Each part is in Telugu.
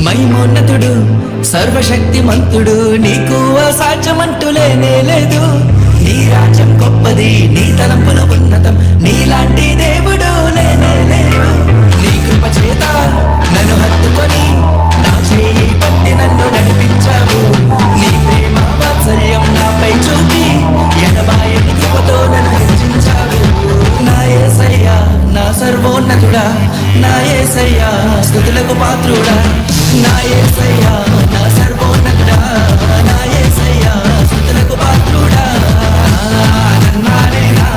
మైమోన్నతుడు సర్వశక్తిమంతుడు, నీకు అసాధ్యమంటూ లేనే లేదు. నీ రాజ్యం గొప్పది, నీ తలంపులు ఉన్నతం, నీలాంటి దేవుడు లేనే లేడు. నీ కృప చేత నన్ను హత్తుకొని నా చేయి పట్టి నన్ను నడిపించావు. నీ ప్రేమ వాత్సల్యం నాపై చూపి ఎడబాయని కృపతో నన్ను హెచ్చించావు. నా యేసయ్యా నా సర్వోన్నతుడా, నా యేసయ్యా స్తుతులకు పాత్రుడా, నా యేసయ్యా నా సర్వోన్నతుడా, నా యేసయ్యా స్తుతులకు పాత్రుడా. నన్నానేనా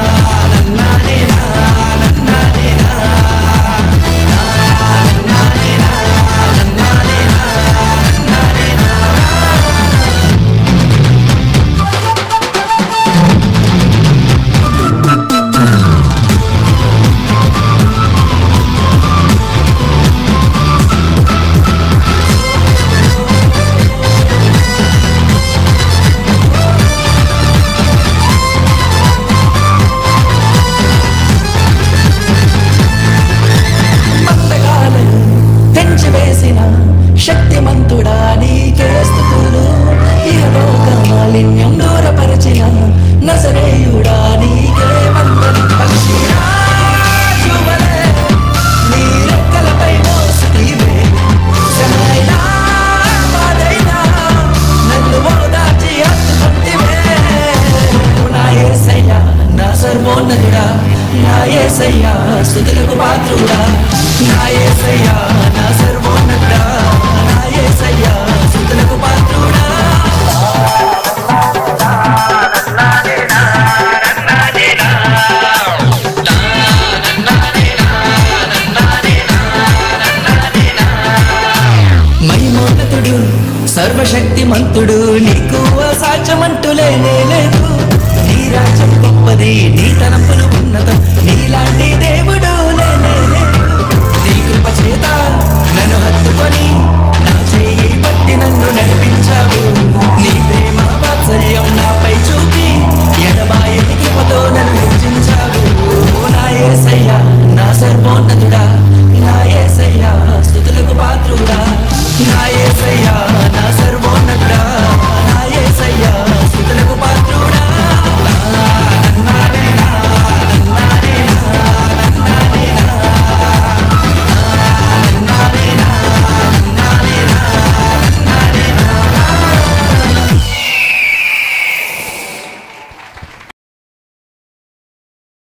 నన్నానేనా నన్నానేనా నన్నానేనా నన్నానేనా నన్నానేనా. మందగాలను తెంచివేసిన శక్తిమంతుడా నీకే స్తుతులు. ఇహలోక మాలిన్యం దూరపరచిన నజరేయుడా నీకే వందనం. పక్షిరాజువలే నీ రెక్కలపై మోసితివే, శ్రమైనా బాధైనా నన్ను ఓదార్చి హత్తుకుంటివే. నా యేసయ్యా నా సర్వోన్నతుడా, నా యేసయ్యా స్తుతులకు పాత్రుడా, నా యేసయ్యా నా సర్వోన్నతుడా, నా యేసయ్యా స్తుతులకు పాత్రుడా. మైమోన్నతుడు సర్వశక్తిమంతుడు, నీకు అసాధ్యమంటూ లేనే లేదు. నీ రాజ్యం గొప్పది, నీ తలంపులు ఉన్నతం, నీలాంటి దేవుడు లేనే లేడు. నీ కృప చేత నన్ను హత్తుకొని నా చేయి పట్టి నన్ను నడిపించావు. నీ ప్రేమ వాత్సల్యం నాపై చూపి ఎడబాయని కృపతో నన్ను హెచ్చించావు. నా యేసయ్యా